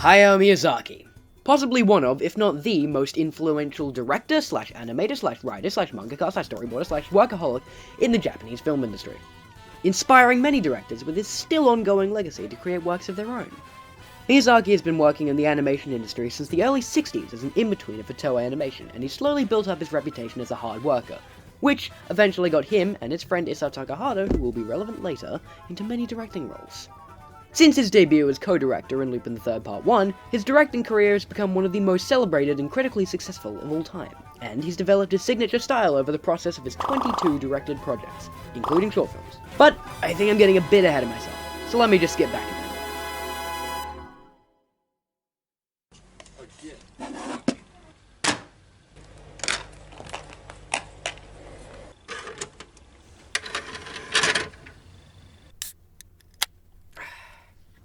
Hayao Miyazaki. Possibly one of, if not the, most influential director, /animator, /writer, /mangaka, /storyboarder, /workaholic in the Japanese film industry, inspiring many directors with his still ongoing legacy to create works of their own. Miyazaki has been working in the animation industry since the early 60s as an in-betweener for Toei Animation, and he slowly built up his reputation as a hard worker, which eventually got him and his friend Isao Takahata, who will be relevant later, into many directing roles. Since his debut as co-director in Lupin III Part 1, his directing career has become one of the most celebrated and critically successful of all time, and he's developed his signature style over the process of his 22 directed projects, including short films. But I think I'm getting a bit ahead of myself, so let me just skip back a bit.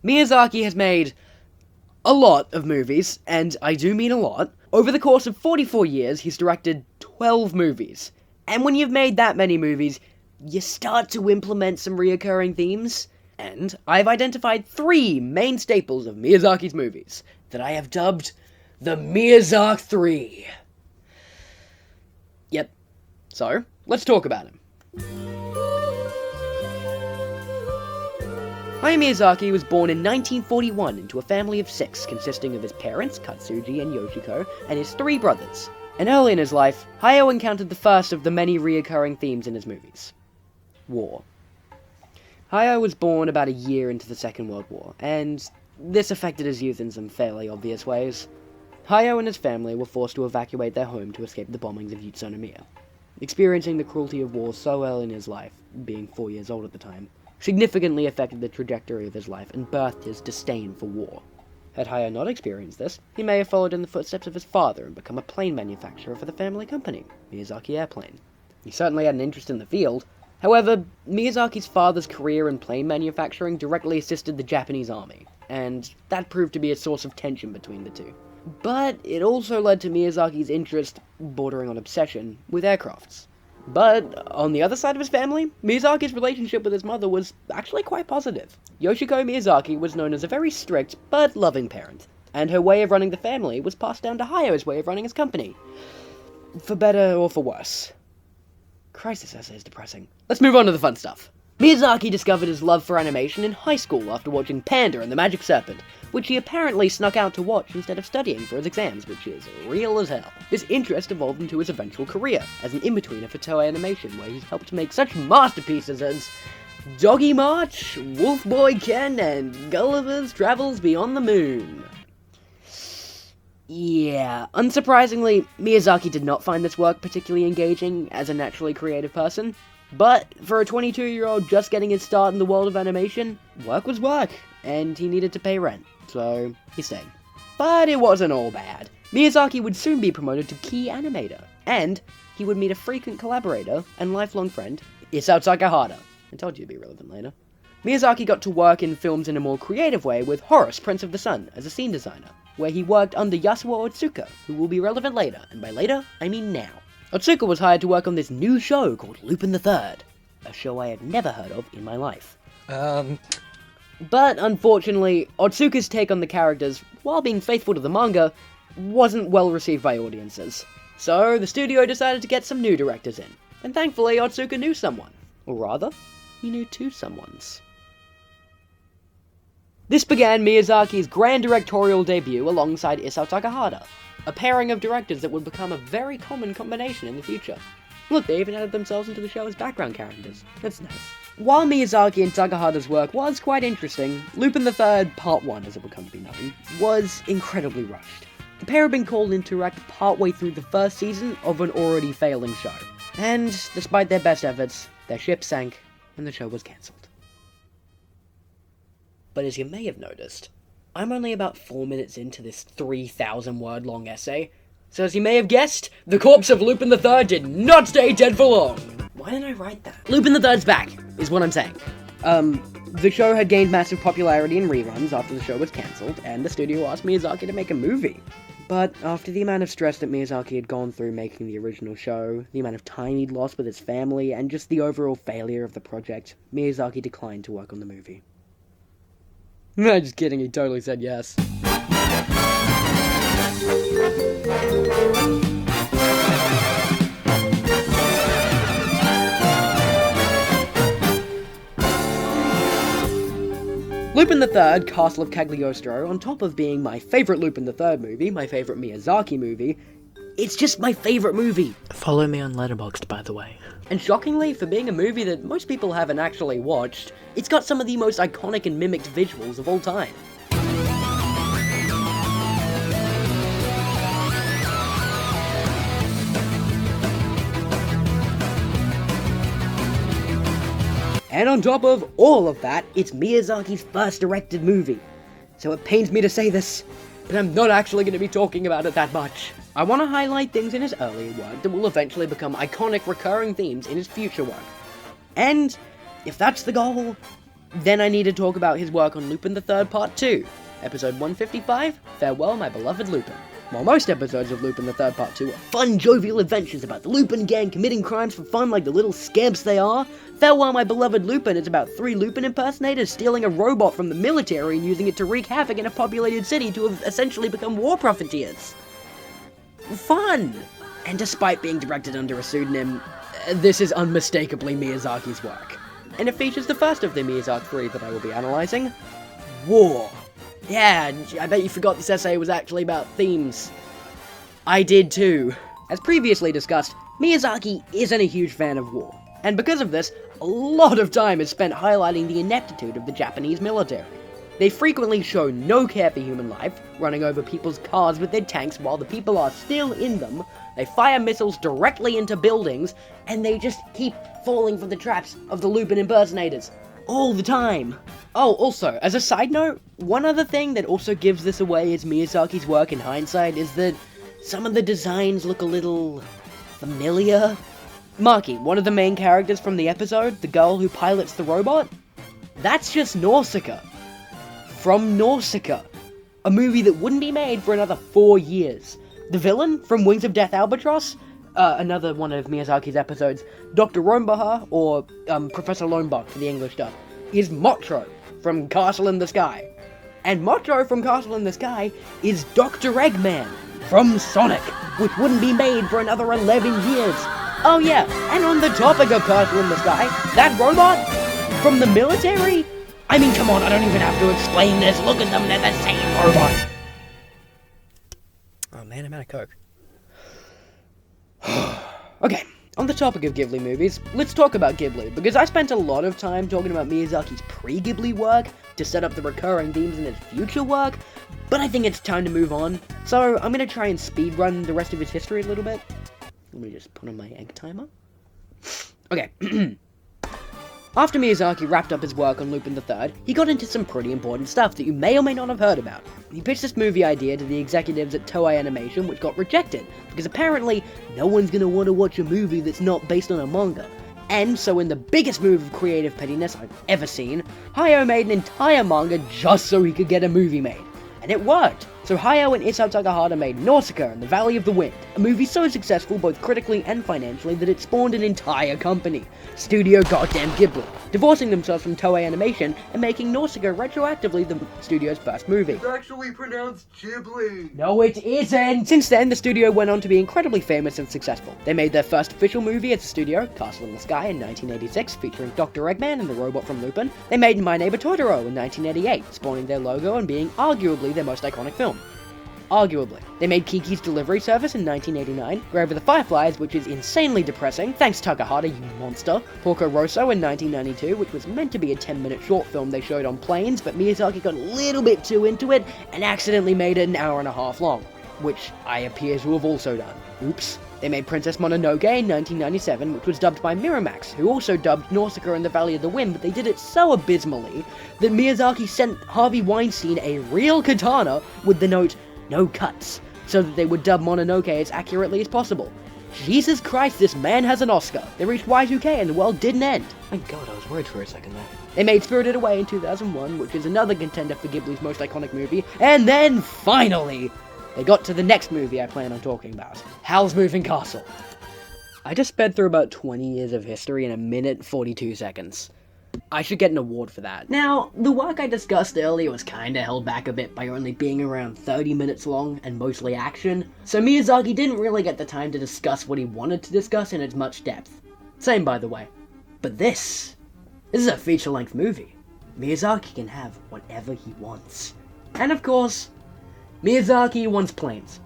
Miyazaki has made a lot of movies, and I do mean a lot. Over the course of 44 years, he's directed 12 movies. And when you've made that many movies, you start to implement some reoccurring themes. And I've identified 3 main staples of Miyazaki's movies that I have dubbed the Miyazaki 3. Yep. So, let's talk about him. Hayao Miyazaki was born in 1941 into a family of 6, consisting of his parents, Katsuji and Yoshiko, and his 3 brothers. And early in his life, Hayao encountered the first of the many reoccurring themes in his movies: war. Hayao was born about a year into the Second World War, and this affected his youth in some fairly obvious ways. Hayao and his family were forced to evacuate their home to escape the bombings of Utsunomiya. Experiencing the cruelty of war so early in his life, being 4 years old at the time, significantly affected the trajectory of his life and birthed his disdain for war. Had Hayao not experienced this, he may have followed in the footsteps of his father and become a plane manufacturer for the family company, Miyazaki Airplane. He certainly had an interest in the field. However, Miyazaki's father's career in plane manufacturing directly assisted the Japanese army, and that proved to be a source of tension between the two. But it also led to Miyazaki's interest, bordering on obsession, with aircrafts. But on the other side of his family, Miyazaki's relationship with his mother was actually quite positive. Yoshiko Miyazaki was known as a very strict but loving parent, and her way of running the family was passed down to Hayao's way of running his company. For better or for worse. Christ, this essay is depressing. Let's move on to the fun stuff. Miyazaki discovered his love for animation in high school after watching Panda and the Magic Serpent, which he apparently snuck out to watch instead of studying for his exams, which is real as hell. This interest evolved into his eventual career as an in-betweener for Toei Animation, where he helped make such masterpieces as Doggy March, Wolf Boy Ken, and Gulliver's Travels Beyond the Moon. Yeah, unsurprisingly, Miyazaki did not find this work particularly engaging as a naturally creative person. But for a 22-year-old just getting his start in the world of animation, work was work, and he needed to pay rent, so he stayed. But it wasn't all bad. Miyazaki would soon be promoted to key animator, and he would meet a frequent collaborator and lifelong friend, Isao Takahata. I told you it'd be relevant later. Miyazaki got to work in films in a more creative way with Horace, Prince of the Sun, as a scene designer, where he worked under Yasuo Otsuka, who will be relevant later, and by later, I mean now. Otsuka was hired to work on this new show called Lupin III, a show I had never heard of in my life. But unfortunately, Otsuka's take on the characters, while being faithful to the manga, wasn't well received by audiences. So the studio decided to get some new directors in, and thankfully Otsuka knew someone. Or rather, he knew 2 someones. This began Miyazaki's grand directorial debut alongside Isao Takahata, a pairing of directors that would become a very common combination in the future. Look, they even added themselves into the show as background characters. That's nice. While Miyazaki and Takahata's work was quite interesting, Lupin III Part 1, as it would come to be known, was incredibly rushed. The pair had been called in to direct partway through the first season of an already failing show. And, despite their best efforts, their ship sank, and the show was cancelled. But as you may have noticed, I'm only about 4 minutes into this 3,000-word long essay, so as you may have guessed, the corpse of Lupin III did not stay dead for long! Why didn't I write that? Lupin III's back, is what I'm saying. The show had gained massive popularity in reruns after the show was cancelled, and the studio asked Miyazaki to make a movie. But after the amount of stress that Miyazaki had gone through making the original show, the amount of time he'd lost with his family, and just the overall failure of the project, Miyazaki declined to work on the movie. I'm just kidding, he totally said yes. Lupin III, Castle of Cagliostro, on top of being my favourite Lupin III movie, my favourite Miyazaki movie, it's just my favourite movie. Follow me on Letterboxd, by the way. And shockingly, for being a movie that most people haven't actually watched, it's got some of the most iconic and mimicked visuals of all time. And on top of all of that, it's Miyazaki's first directed movie. So it pains me to say this, but I'm not actually going to be talking about it that much. I want to highlight things in his earlier work that will eventually become iconic recurring themes in his future work. And if that's the goal, then I need to talk about his work on Lupin III Part 2, episode 155, Farewell My Beloved Lupin. While most episodes of Lupin III Part 2 are fun, jovial adventures about the Lupin gang committing crimes for fun like the little scamps they are, Farewell My Beloved Lupin is about 3 Lupin impersonators stealing a robot from the military and using it to wreak havoc in a populated city to have essentially become war profiteers. Fun! And despite being directed under a pseudonym, this is unmistakably Miyazaki's work. And it features the first of the Miyazaki 3 that I will be analysing, War. Yeah, I bet you forgot this essay was actually about themes. I did too. As previously discussed, Miyazaki isn't a huge fan of war, and because of this, a lot of time is spent highlighting the ineptitude of the Japanese military. They frequently show no care for human life, running over people's cars with their tanks while the people are still in them, they fire missiles directly into buildings, and they just keep falling for the traps of the Lupin impersonators. All the time. Oh, also, as a side note, one other thing that also gives this away as Miyazaki's work in hindsight is that some of the designs look a little familiar. Maki, one of the main characters from the episode, the girl who pilots the robot, that's just Nausicaa. From Nausicaa, a movie that wouldn't be made for another 4 years. The villain from Wings of Death Albatross, another one of Miyazaki's episodes, Dr. Rombahar, or Professor Lonebach for the English dub, is Motro from Castle in the Sky. And Motro from Castle in the Sky is Dr. Eggman from Sonic, which wouldn't be made for another 11 years. Oh yeah, and on the topic of Castle in the Sky, that robot from the military? I mean, come on, I don't even have to explain this. Look at them, they're the same robot. Oh man, I'm out of Coke. Okay, on the topic of Ghibli movies, let's talk about Ghibli, because I spent a lot of time talking about Miyazaki's pre-Ghibli work to set up the recurring themes in his future work, but I think it's time to move on, so I'm gonna try and speedrun the rest of his history a little bit. Let me just put on my egg timer. Okay. After Miyazaki wrapped up his work on Lupin III, he got into some pretty important stuff that you may or may not have heard about. He pitched this movie idea to the executives at Toei Animation, which got rejected, because apparently no one's gonna want to watch a movie that's not based on a manga. And so in the biggest move of creative pettiness I've ever seen, Hayao made an entire manga just so he could get a movie made. And it worked! So Hayao and Isao Takahata made Nausicaa and the Valley of the Wind, a movie so successful both critically and financially that it spawned an entire company, Studio Goddamn Ghibli, divorcing themselves from Toei Animation and making Nausicaa retroactively the studio's first movie. It's actually pronounced Ghibli! No, it isn't! Since then, the studio went on to be incredibly famous and successful. They made their first official movie as a studio, Castle in the Sky, in 1986, featuring Dr. Eggman and the robot from Lupin. They made My Neighbor Totoro in 1988, spawning their logo and being arguably their most iconic film. Arguably. They made Kiki's Delivery Service in 1989, Grave of the Fireflies, which is insanely depressing, thanks Takahata, you monster, Porco Rosso in 1992, which was meant to be a 10-minute short film they showed on planes, but Miyazaki got a little bit too into it, and accidentally made it an hour and a half long, which I appear to have also done. Oops. They made Princess Mononoke in 1997, which was dubbed by Miramax, who also dubbed Nausicaa and the Valley of the Wind, but they did it so abysmally that Miyazaki sent Harvey Weinstein a real katana with the note, "No cuts," so that they would dub Mononoke as accurately as possible. Jesus Christ, this man has an Oscar. They reached Y2K and the world didn't end. Thank God, I was worried for a second there. They made Spirited Away in 2001, which is another contender for Ghibli's most iconic movie, and then, finally, they got to the next movie I plan on talking about, Howl's Moving Castle. I just sped through about 20 years of history in a minute 42 seconds. I should get an award for that. Now, the work I discussed earlier was kinda held back a bit by only being around 30 minutes long and mostly action, so Miyazaki didn't really get the time to discuss what he wanted to discuss in as much depth. Same, by the way. But this is a feature-length movie. Miyazaki can have whatever he wants. And of course, Miyazaki wants planes.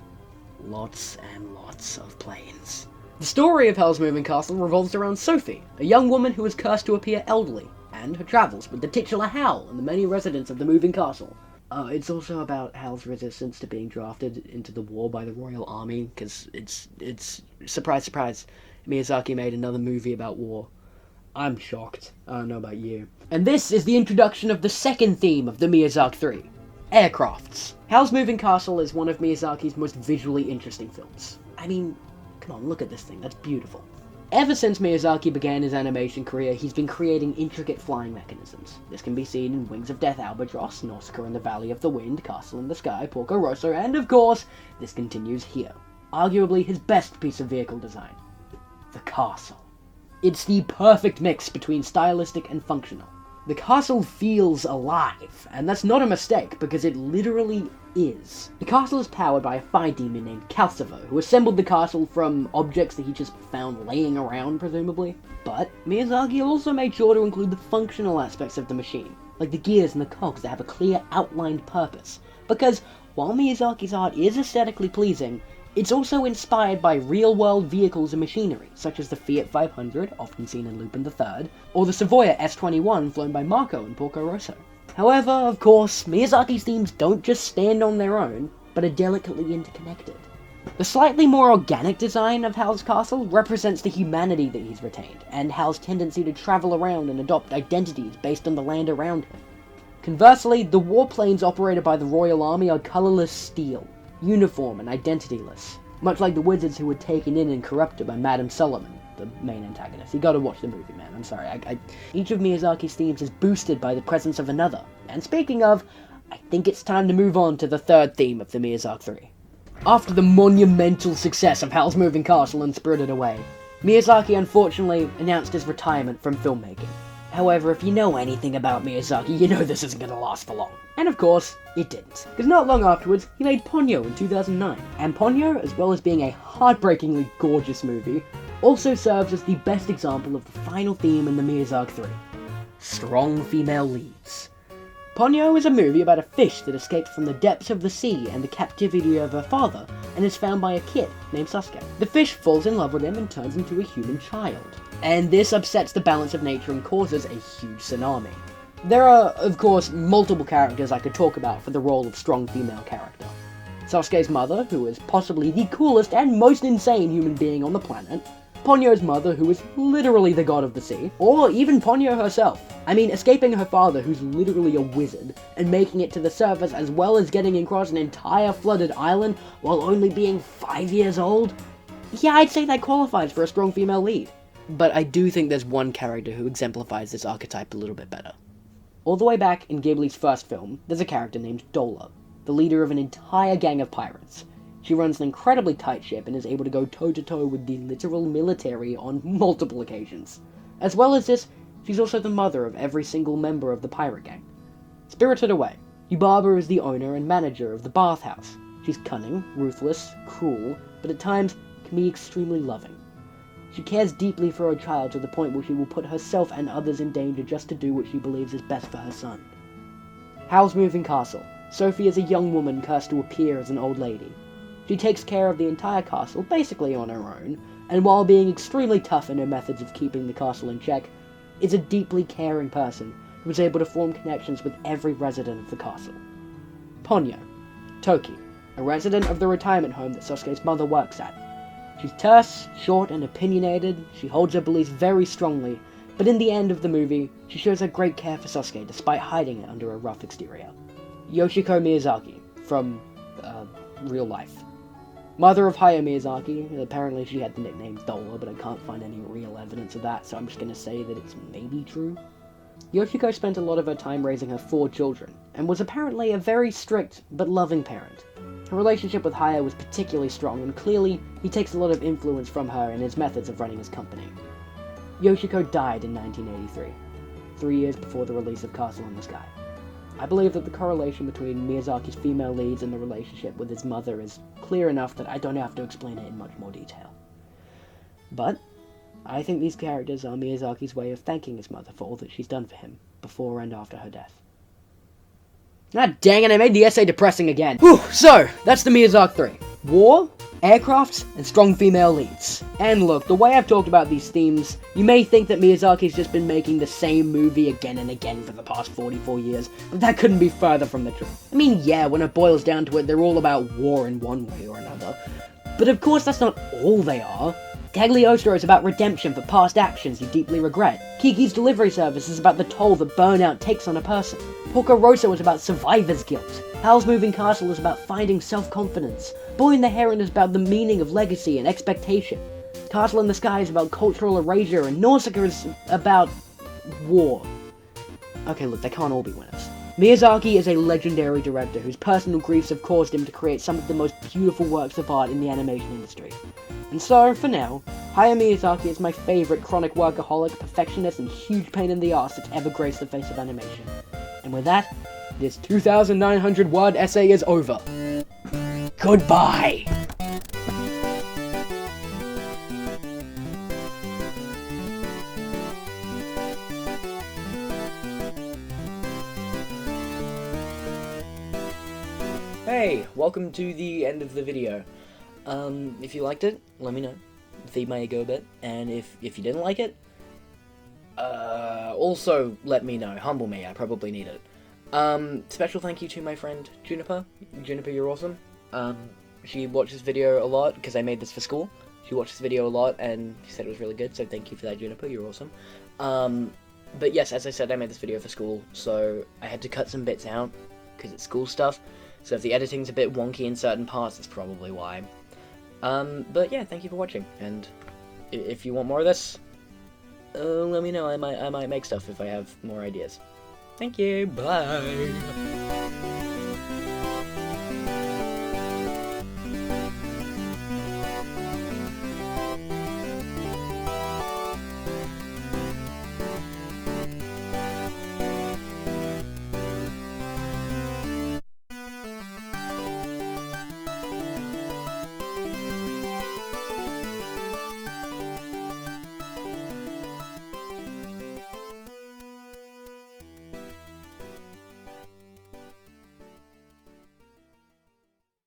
Lots and lots of planes. The story of Howl's Moving Castle revolves around Sophie, a young woman who is cursed to appear elderly, and her travels with the titular Howl and the many residents of the moving castle. It's also about Howl's resistance to being drafted into the war by the royal army, because it's surprise, surprise, Miyazaki made another movie about war. I'm shocked. I don't know about you. And this is the introduction of the second theme of the Miyazaki 3. Aircrafts. Howl's Moving Castle is one of Miyazaki's most visually interesting films. I mean, come on, look at this thing, that's beautiful. Ever since Miyazaki began his animation career, he's been creating intricate flying mechanisms. This can be seen in Wings of Death Albatross, Nausicaa in the Valley of the Wind, Castle in the Sky, Porco Rosso, and of course, this continues here. Arguably his best piece of vehicle design. The castle. It's the perfect mix between stylistic and functional. The castle feels alive, and that's not a mistake, because it literally is. The castle is powered by a fire demon named Calcifer, who assembled the castle from objects that he just found laying around, presumably. But Miyazaki also made sure to include the functional aspects of the machine, like the gears and the cogs that have a clear outlined purpose. Because while Miyazaki's art is aesthetically pleasing, it's also inspired by real-world vehicles and machinery, such as the Fiat 500, often seen in Lupin III, or the Savoia S21 flown by Marco in Porco Rosso. However, of course, Miyazaki's themes don't just stand on their own, but are delicately interconnected. The slightly more organic design of Howl's castle represents the humanity that he's retained, and Howl's tendency to travel around and adopt identities based on the land around him. Conversely, the warplanes operated by the Royal Army are colourless steel, uniform and identityless, much like the wizards who were taken in and corrupted by Madame Solomon, the main antagonist. You gotta watch the movie, man, I'm sorry. Each of Miyazaki's themes is boosted by the presence of another. And speaking of, I think it's time to move on to the third theme of the Miyazaki 3. After the monumental success of Howl's Moving Castle and Spirited Away, Miyazaki unfortunately announced his retirement from filmmaking. However, if you know anything about Miyazaki, you know this isn't gonna last for long. And of course, it didn't. Because not long afterwards, he made Ponyo in 2009. And Ponyo, as well as being a heartbreakingly gorgeous movie, also serves as the best example of the final theme in the Miyazaki 3. Strong female leads. Ponyo is a movie about a fish that escapes from the depths of the sea and the captivity of her father, and is found by a kid named Sasuke. The fish falls in love with him and turns into a human child. And this upsets the balance of nature and causes a huge tsunami. There are, of course, multiple characters I could talk about for the role of strong female character. Sasuke's mother, who is possibly the coolest and most insane human being on the planet. Ponyo's mother, who is literally the god of the sea. Or even Ponyo herself. I mean, escaping her father, who's literally a wizard, and making it to the surface as well as getting across an entire flooded island while only being 5 years old? Yeah, I'd say that qualifies for a strong female lead. But I do think there's one character who exemplifies this archetype a little bit better. All the way back in Ghibli's first film, there's a character named Dola, the leader of an entire gang of pirates. She runs an incredibly tight ship and is able to go toe-to-toe with the literal military on multiple occasions. As well as this, she's also the mother of every single member of the pirate gang. Spirited Away, Yubaba is the owner and manager of the bathhouse. She's cunning, ruthless, cruel, but at times can be extremely loving. She cares deeply for her child to the point where she will put herself and others in danger just to do what she believes is best for her son. Howl's Moving Castle. Sophie is a young woman cursed to appear as an old lady. She takes care of the entire castle, basically on her own, and while being extremely tough in her methods of keeping the castle in check, is a deeply caring person who is able to form connections with every resident of the castle. Ponyo. Toki, a resident of the retirement home that Sasuke's mother works at. She's terse, short, and opinionated. She holds her beliefs very strongly, but in the end of the movie, she shows her great care for Sasuke despite hiding it under a rough exterior. Yoshiko Miyazaki, from, real life. Mother of Hayao Miyazaki. Apparently she had the nickname Dola, but I can't find any real evidence of that, so I'm just gonna say that it's maybe true. Yoshiko spent a lot of her time raising her 4 children, and was apparently a very strict but loving parent. Her relationship with Hayao was particularly strong, and clearly he takes a lot of influence from her in his methods of running his company. Yoshiko died in 1983. 3 years before the release of Castle in the Sky. I believe that the correlation between Miyazaki's female leads and the relationship with his mother is clear enough that I don't have to explain it in much more detail. But I think these characters are Miyazaki's way of thanking his mother for all that she's done for him, before and after her death. God dang it, I made the essay depressing again. Whew, so, that's the Miyazaki 3. War, aircrafts, and strong female leads. And look, the way I've talked about these themes, you may think that Miyazaki's just been making the same movie again and again for the past 44 years, but that couldn't be further from the truth. I mean, yeah, when it boils down to it, they're all about war in one way or another. But of course that's not all they are. Cagliostro is about redemption for past actions you deeply regret. Kiki's Delivery Service is about the toll that burnout takes on a person. Porco Rosso is about survivor's guilt. Howl's Moving Castle is about finding self-confidence. Boy and the Heron is about the meaning of legacy and expectation. Castle in the Sky is about cultural erasure, and Nausicaa is about war. Okay, look, they can't all be winners. Miyazaki is a legendary director whose personal griefs have caused him to create some of the most beautiful works of art in the animation industry. And so, for now, Hayao Miyazaki is my favourite chronic workaholic, perfectionist, and huge pain in the ass that's ever graced the face of animation. And with that, this 2,900-word essay is over. Goodbye! Hey, welcome to the end of the video. If you liked it, let me know. Feed my ego a bit. And if you didn't like it, also let me know. Humble me, I probably need it. Special thank you to my friend Juniper. Juniper, you're awesome. She watched this video a lot, because I made this for school. She watched this video a lot, and she said it was really good, so thank you for that, Juniper, you're awesome. But yes, as I said, I made this video for school, so I had to cut some bits out, because it's school stuff. So if the editing's a bit wonky in certain parts, that's probably why. But yeah, thank you for watching, and if you want more of this, let me know. I might make stuff if I have more ideas. Thank you, bye!